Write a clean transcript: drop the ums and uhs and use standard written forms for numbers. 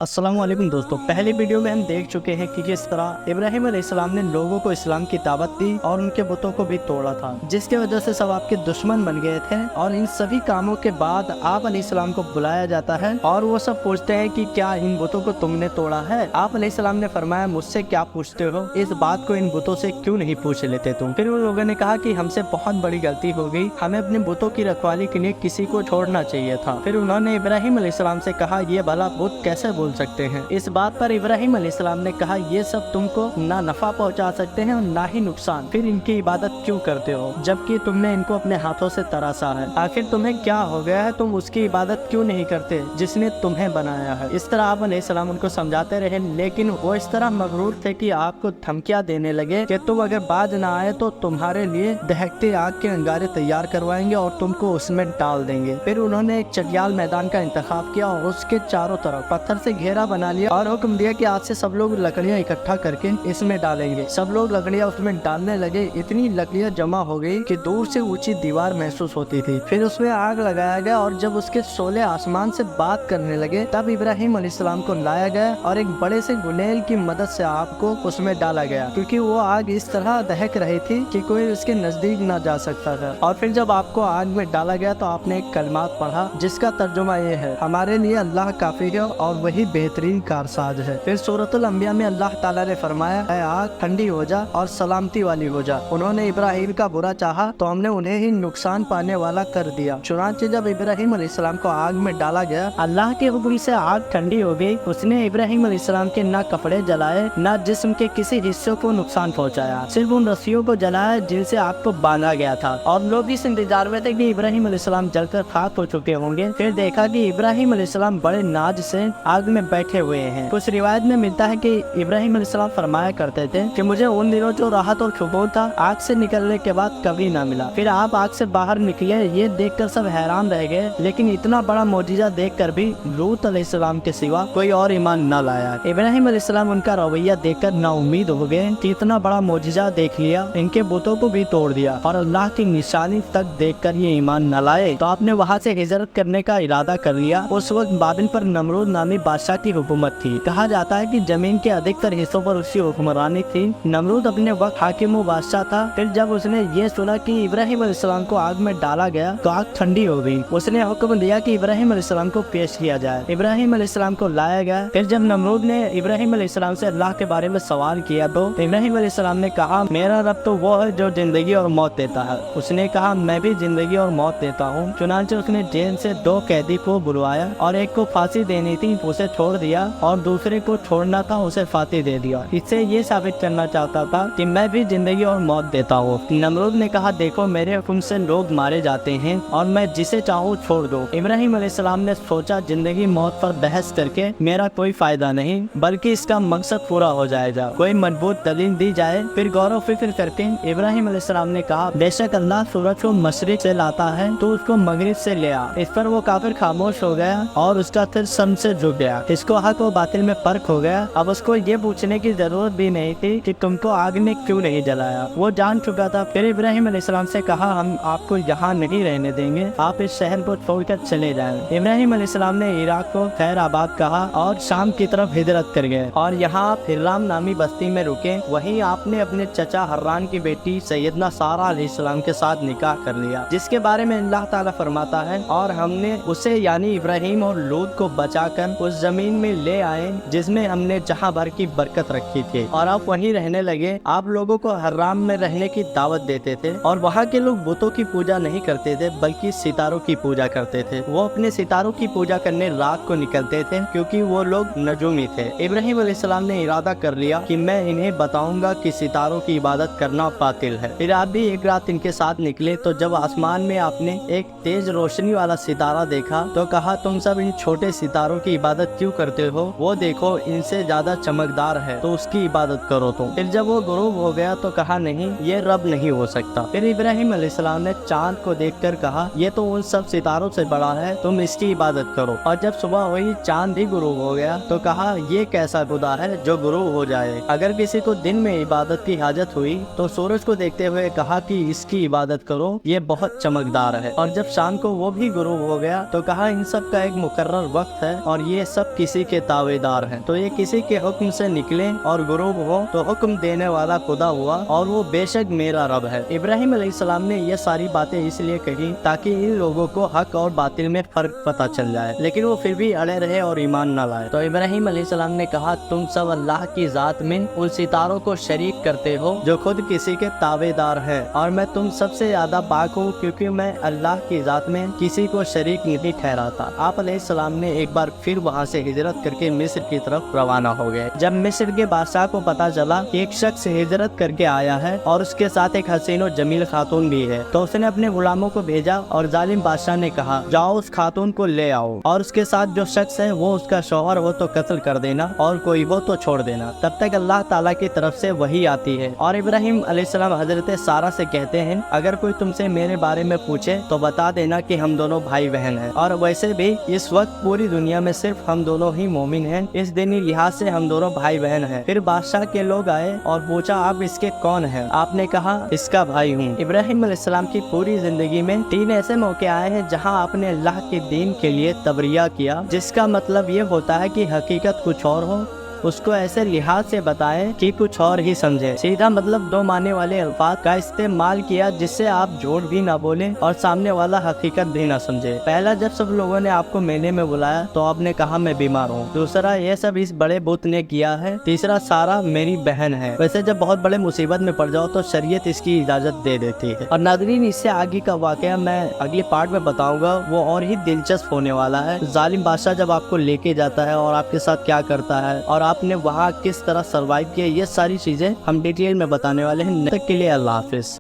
अस्सलाम वालेकुम दोस्तों, पहली वीडियो में हम देख चुके हैं कि किस तरह इब्राहिम अलैहिस्सलाम ने लोगों को इस्लाम की दावत दी और उनके बुतों को भी तोड़ा था, जिसके वजह से सब आपके दुश्मन बन गए थे। और इन सभी कामों के बाद आप अलैहिस्सलाम को बुलाया जाता है और वो सब पूछते हैं कि क्या इन बुतों को तुमने तोड़ा है। आप अलैहिस्सलाम ने फरमाया, मुझसे क्या पूछते हो, इस बात को इन बुतों से क्यों नहीं पूछ लेते तुम। फिर उन लोगों ने कहा कि हमसे बहुत बड़ी गलती हो गई, हमें अपने बुतों की रखवाली के लिए किसी को छोड़ना चाहिए था। फिर उन्होंने इब्राहिम अलैहिस्सलाम से कहा, ये भला बुत कैसे बोल सकते हैं। इस बात पर इब्राहिम अलैहिस्सलाम ने कहा, ये सब तुमको ना नफा पहुंचा सकते हैं और ना ही नुकसान, फिर इनकी इबादत क्यों करते हो जबकि तुमने इनको अपने हाथों से तराशा है। आखिर तुम्हें क्या हो गया है, तुम उसकी इबादत क्यों नहीं करते जिसने तुम्हें बनाया है। इस तरह आप अलैहिस्सलाम उनको समझाते रहे, लेकिन वो इस तरह मगरूर थे कि आपको धमकियां देने लगे कि तुम अगर बाज ना आए तो तुम्हारे लिए दहकते आग के अंगारे तैयार करवाएंगे और तुमको उसमें डाल देंगे। फिर उन्होंने एक चटियाल मैदान का इंतखाब किया और उसके चारों तरफ पत्थर से घेरा बना लिया और हुक्म दिया कि आज से सब लोग लकड़ियां इकट्ठा करके इसमें डालेंगे। सब लोग लकड़ियां उसमें डालने लगे। इतनी लकड़ियां जमा हो गई कि दूर से ऊंची दीवार महसूस होती थी। फिर उसमें आग लगाया गया और जब उसके शोले आसमान से बात करने लगे तब इब्राहिम अलैहिस्सलाम को लाया गया और एक बड़े से गुलेल की मदद से आग को उसमें डाला गया, क्योंकि वो आग इस तरह दहक रही थी कि कोई उसके नजदीक न जा सकता था। और फिर जब आपको आग में डाला गया तो आपने एक कलमात पढ़ा जिसका तर्जुमा ये है, हमारे लिए अल्लाह काफी है और वही बेहतरीन कारसाज है। फिर सूरतुल अंबिया में अल्लाह ताला ने फरमाया, ऐ आग ठंडी हो जा और सलामती वाली हो जा। उन्होंने इब्राहिम का बुरा चाहा तो हमने उन्हें ही नुकसान पाने वाला कर दिया। चुनांचे जब इब्राहिम अलैहिस्सलाम को आग में डाला गया, अल्लाह के हुक्म से आग ठंडी हो गई। उसने इब्राहिम अलैहिस्सलाम के न कपड़े जलाए न जिस्म के किसी हिस्से को नुकसान पहुँचाया, सिर्फ उन रस्सियों को जलाया जिनसे आग को बांधा गया था। और लोग इस इंतजार में थे कि इब्राहिम अलैहिस्सलाम जलकर खाक हो चुके होंगे। फिर देखा कि इब्राहिम अलैहिस्सलाम बड़े नाज से आग में बैठे हुए हैं। कुछ रिवायत में मिलता है कि इब्राहिम अलैहिस्सलाम फरमाया करते थे कि मुझे उन दिनों जो राहत और सुकून था आग से निकलने के बाद कभी ना मिला। फिर आप आग से बाहर निकले, ये देखकर सब हैरान रह गए, लेकिन इतना बड़ा मौजिजा देखकर भी लूत अलैहिस्सलाम के सिवा कोई और ईमान न लाया। इब्राहिम अलैहिस्सलाम उनका रवैया देखकर नाउम्मीद हो गए कि इतना बड़ा मौजिजा देख लिया, इनके बुतों को भी तोड़ दिया और अल्लाह की निशानी तक देखकर ये ईमान न लाए। तो आपने वहाँ से हिजरत करने का इरादा कर लिया। उस वक्त बाबिल पर नमरूद नामी बादशाह की हुकूमत थी। कहा जाता है कि जमीन के अधिकतर हिस्सों पर उसकी हुक्मरानी थी। नमरूद अपने वक्त हाकिम व बादशाह था। फिर जब उसने ये सुना कि इब्राहिम अलैहिस्सलाम को आग में डाला गया तो आग ठंडी हो गई। उसने हुक्म दिया कि इब्राहिम अलैहिस्सलाम को पेश किया जाए। इब्राहिम अलैहिस्सलाम को लाया गया। फिर जब नमरूद ने इब्राहिम अलैहिस्सलाम से अल्लाह के बारे में सवाल किया तो इब्राहिम अलैहिस्सलाम ने कहा, मेरा रब तो वो है जो जिंदगी और मौत देता है। उसने कहा, मैं भी जिंदगी और मौत देता हूँ। चुनांचे उसने जेल से 2 कैदी को बुलवाया और एक को फांसी देनी थी, उसे छोड़ दिया, और दूसरे को छोड़ना था, उसे फांसी दे दिया। इससे ये साबित करना चाहता था कि मैं भी जिंदगी और मौत देता हूँ। नमरूद ने कहा, देखो मेरे हुक्म से लोग मारे जाते हैं और मैं जिसे चाहूँ छोड़ दो। इब्राहिम अलैहिस्सलाम ने सोचा, जिंदगी मौत पर बहस करके मेरा कोई फायदा नहीं, बल्कि इसका मकसद पूरा हो जाएगा। कोई मजबूत दलील दी जाए। फिर गौर व फिक्र करके इब्राहिम अलैहिस्सलाम ने कहा, बेशक अल्लाह सूरज को मशरिक से लाता है तो उसको मगरिब से ले आ। इस पर वो काफिर खामोश हो गया और उसका सिर सम से झुक गया। इसको हक व बातिल में फर्क हो गया। अब उसको ये पूछने की जरूरत भी नहीं थी कि तुमको आग ने क्यों नहीं जलाया, वो जान चुका था। फिर इब्राहिम अलैहिस्सलाम से कहा, हम आपको यहाँ नहीं रहने देंगे, आप इस शहर को छोड़कर चले जाएं। इब्राहिम अलैहिस्सलाम ने इराक को खैर आबाद कहा और शाम की तरफ हिजरत कर गए और यहाँ आप हिर्राम नामी बस्ती में रुके। वहीं आपने अपने चचा हर्रान की बेटी सैयदना सारा अलैहिस्सलाम के साथ निकाह कर लिया, जिसके बारे में अल्लाह ताला फरमाता है, और हमने उसे यानी इब्राहिम और लूत को बचाकर उस जमीन में ले आए जिसमें हमने जहां भर की बरकत रखी थी, और आप वहीं रहने लगे। आप लोगों को हर्राम में रहने की दावत देते थे और वहाँ के लोग बुतों की पूजा नहीं करते थे बल्कि सितारों की पूजा करते थे। वो अपने सितारों की पूजा करने रात को निकलते थे क्योंकि वो लोग नजूमी थे। इब्राहिम अलैहिस्सलाम ने इरादा कर लिया कि मैं इन्हें बताऊंगा कि सितारों की इबादत करना बातिल है। फिर आप भी एक रात इनके साथ निकले तो जब आसमान में आपने एक तेज रोशनी वाला सितारा देखा तो कहा, तुम सब इन छोटे सितारों की इबादत क्यों करते हो, वो देखो इनसे ज्यादा चमकदार है तो उसकी इबादत करो तुम। फिर जब वो गुरूब हो गया तो कहा, नहीं ये रब नहीं हो सकता। फिर इब्राहिम अलैहिस्सलाम ने चांद को देखकर कहा, ये तो उन सब सितारों से बड़ा है, तुम इसकी इबादत करो। और जब सुबह हुई चांद ही गुरूब हो गया तो कहा, ये कैसा खुदा है जो गुरूब हो जाए। अगर किसी को दिन में इबादत की हाजत हुई तो सूरज को देखते हुए कहा कि इसकी इबादत करो, ये बहुत चमकदार है। और जब शाम को वो भी गुरूब हो गया तो कहा, इन सब का एक मुकर्रर वक्त है और ये सब सब किसी के तावेदार हैं, तो ये किसी के हुक्म से निकले और गुरूब हो तो हुक्म देने वाला खुदा हुआ और वो बेशक मेरा रब है। इब्राहिम अलैहिस्सलाम ने ये सारी बातें इसलिए कही ताकि इन लोगों को हक और बातिल में फर्क पता चल जाए, लेकिन वो फिर भी अड़े रहे और ईमान न लाए। तो इब्राहिम अलैहिस्सलाम ने कहा, तुम सब अल्लाह की जात में उन सितारों को शरीक करते हो जो खुद किसी के तावेदार है, और मैं तुम सबसे ज्यादा पाक हूँ क्योंकि मैं अल्लाह की जात में किसी को शरीक नहीं ठहराता। आप अलैहिस्सलाम ने एक बार फिर वहाँ से हिजरत करके मिस्र की तरफ रवाना हो गए। जब मिस्र के बादशाह को पता चला कि एक शख्स हिजरत करके आया है और उसके साथ एक हसीन और जमील खातून भी है, तो उसने अपने गुलामों को भेजा और जालिम बादशाह ने कहा, जाओ उस खातून को ले आओ और उसके साथ जो शख्स है वो उसका शौहर हो तो कत्ल कर देना और कोई हो तो छोड़ देना, तब तक अल्लाह ताला की तरफ से वही आती है। और इब्राहिम अलैहिस्सलाम हजरत सारा से कहते हैं, अगर कोई तुमसे मेरे बारे में पूछे तो बता देना कि हम दोनों भाई बहन हैं, और वैसे भी इस वक्त पूरी दुनिया में सिर्फ हम दोनों ही मोमिन हैं, इस दीनी लिहाज से हम दोनों भाई बहन हैं। फिर बादशाह के लोग आए और पूछा, आप इसके कौन हैं? आपने कहा, इसका भाई हूँ। इब्राहिम अलैहिस्सलाम की पूरी जिंदगी में 3 ऐसे मौके आए हैं जहाँ आपने अल्लाह के दीन के लिए तबरिया किया, जिसका मतलब ये होता है कि हकीकत कुछ और हो, उसको ऐसे लिहाज से बताएं कि कुछ और ही समझे। सीधा मतलब 2 माने वाले अल्फाज का इस्तेमाल किया जिससे आप झूठ भी ना बोले और सामने वाला हकीकत भी ना समझे। पहला, जब सब लोगों ने आपको मेले में बुलाया तो आपने कहा मैं बीमार हूँ। दूसरा, ये सब इस बड़े बुत ने किया है। तीसरा, सारा मेरी बहन है। वैसे जब बहुत बड़े मुसीबत में पड़ जाओ तो शरीयत इसकी इजाजत दे देती है। और नाज़रीन, इससे आगे का वाकया मैं अगले पार्ट में बताऊंगा, वो और ही दिलचस्प होने वाला है। जालिम बादशाह जब आपको लेके जाता है और आपके साथ क्या करता है और आपने वहाँ किस तरह सरवाइव किया, ये सारी चीजें हम डिटेल में बताने वाले हैं। तब तक के लिए अल्लाह हाफिज।